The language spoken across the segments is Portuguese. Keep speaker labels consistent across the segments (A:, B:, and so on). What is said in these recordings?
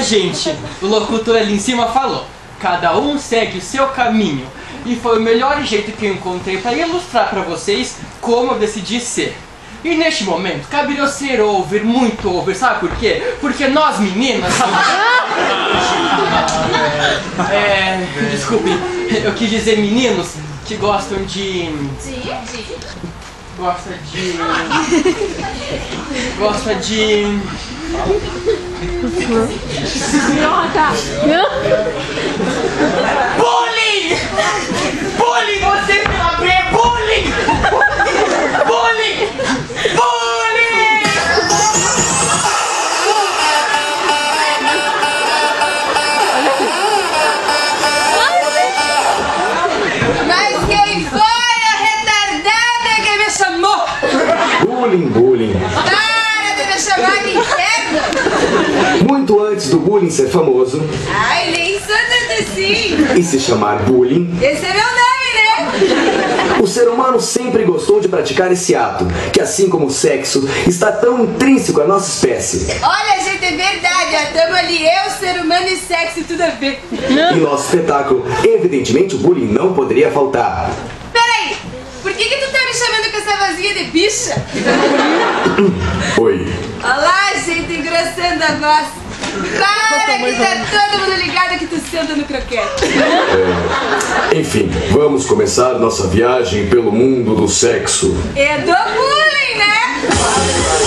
A: Minha gente, o locutor ali em cima falou: cada um segue o seu caminho. E foi o melhor jeito que eu encontrei para ilustrar para vocês como eu decidi ser. E neste momento, caberia ser over, muito over, sabe por quê? Porque nós meninas... desculpem, eu quis dizer meninos que gostam de... Gosta de... Bullying! Bullying! Você me abre! Bullying! Bullying! Bullying!
B: Mas quem foi a retardada que me chamou?
C: Bullying.
B: Para de me chamar de inferno!
C: Muito antes do bullying ser famoso
B: Ai, nem sou tanto assim!
C: e se chamar bullying,
B: Esse é meu nome, né?
C: o ser humano sempre gostou de praticar esse ato, que assim como o sexo, está tão intrínseco à nossa espécie.
B: Olha, gente, é verdade, ó, tamo ali, eu, ser humano e sexo, tudo a ver.
C: Em nosso espetáculo, evidentemente o bullying não poderia faltar.
B: Peraí, por que tu tá me chamando com essa vozinha de bicha?
C: Oi.
B: Olá, gente, engrossando a voz. Para que tá todo mundo ligado que tu senta no croquete.
C: Enfim, vamos começar nossa viagem pelo mundo do sexo.
B: É do bullying, né?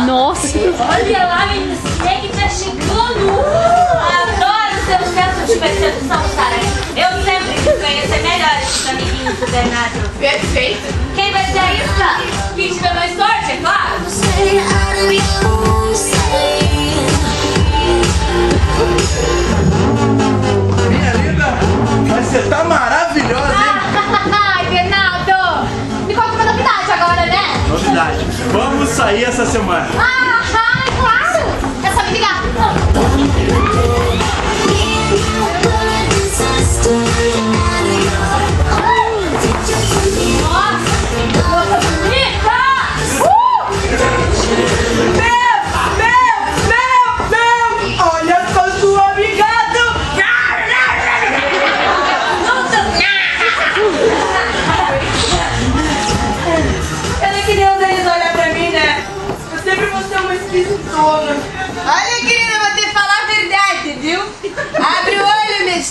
D: Nossa!
E: Olha lá, menina, quem que tá chegando? Adoro seu senso de percepção, Sara. Eu sempre quis conhecer melhor esses amiguinhos do Bernardo.
B: Perfeito.
E: Quem vai ser a Isla? Quem tiver mais sorte, é claro.
F: Minha linda, mas você tá maravilhosa, hein?
E: Ai, Bernardo! Me conta uma novidade agora, né?
F: Novidade, vamos sair essa semana.
E: Claro! É só me ligar. Nossa, bonita!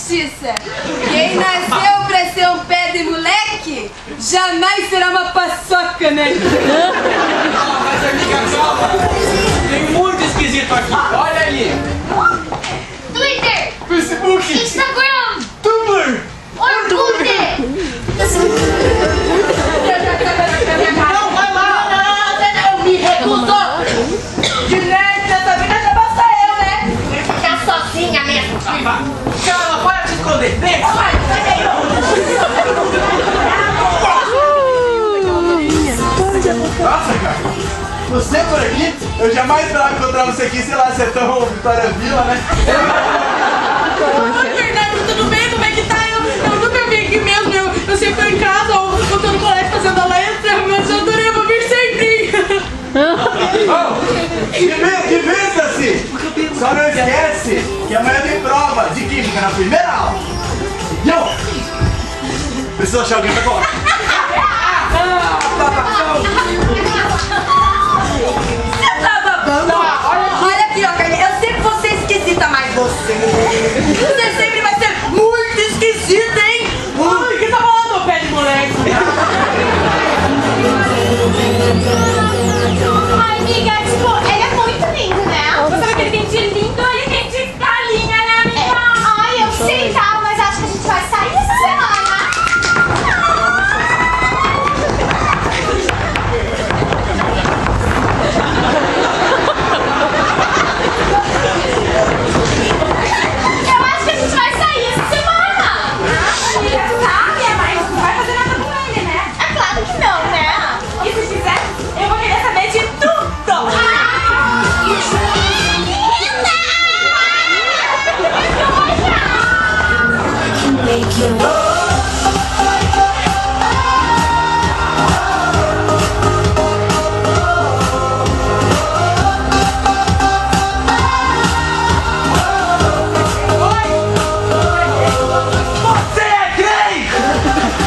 B: justiça. Quem nasceu pra ser um pé de moleque, jamais será uma paçoca, né?
A: Mas amiga, calma. Tem muito esquisito aqui. Olha ali.
E: Twitter,
A: Facebook.
E: Instagram,
A: Tumblr.
E: Orkut.
A: Não, vai lá.
E: Eu me recuso.
B: De nerd nessa vida já basta eu, né?
E: Ficar sozinha mesmo.
A: Calma, para de se esconder. Vem.
F: Nossa, cara. Você por aqui? Eu jamais esperava encontrar você aqui, sei lá, Sertão, Vitória Vila, né?
B: Oi, Fernando, tudo bem? Como é que tá? Eu nunca vim aqui mesmo. Eu sempre tô em casa ou tô no colégio fazendo aula extra, mas eu adorei, eu vou vir sempre.
F: Oh, que vista-se! Só não esquece que amanhã tem prova de química na primeira aula. Yo! Preciso achar alguém pra colar.
B: Você tá babando? Olha aqui, ó, Carlinhos. Eu sempre vou ser esquisita, mas você sempre vai ser muito esquisita, hein?
A: O que tá falando, pé de moleque?
E: Ai, amiga, tipo, ele é muito lindo, né? Você sabe que ele tem de lindo, ele tem de galinha, né, amiga? Ai, eu sei, tá, mas acho que a gente vai sair essa semana. Eu acho que a gente vai sair essa semana. Amiga, sabe, mas não vai fazer nada com ele, né? É claro que não, né? E se fizer, eu vou querer saber de tudo.
F: Você é gay!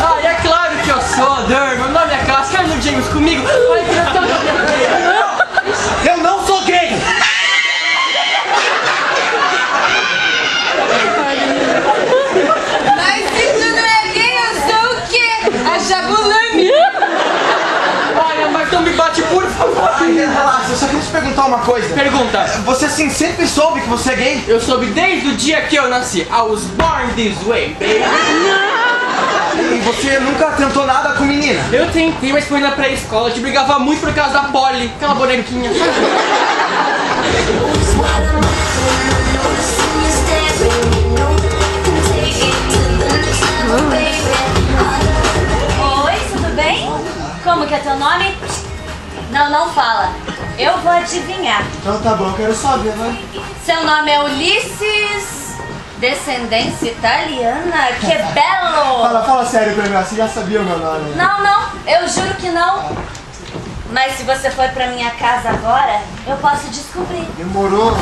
A: Ah, é claro que eu sou, Dur. Meu nome é Carlos. Quer no James comigo? Olha que eu tô...
F: Eu não sou gay!
B: Mas se tu não é gay, eu sou o quê? A Jabulani.
A: Olha, mas não me bate, por favor.
F: Ai, relaxa, eu só queria te perguntar uma coisa.
A: Pergunta.
F: Você assim sempre soube que você é gay?
A: Eu soube desde o dia que eu nasci. I was born this way, baby.
F: E você nunca tentou nada com menina?
A: Eu tentei, mas foi na pré-escola. Eu te brigava muito por causa da Polly, aquela bonequinha.
E: Oi, tudo bem? Como que é teu nome? Não, não fala. Eu vou adivinhar.
F: Então tá bom, eu quero saber, vai.
E: Seu nome é Ulisses, descendência italiana? Que belo!
F: Fala sério pra mim, você já sabia o meu nome.
E: Não, não, eu juro que não. Mas se você for pra minha casa agora, eu posso descobrir.
F: Demorou.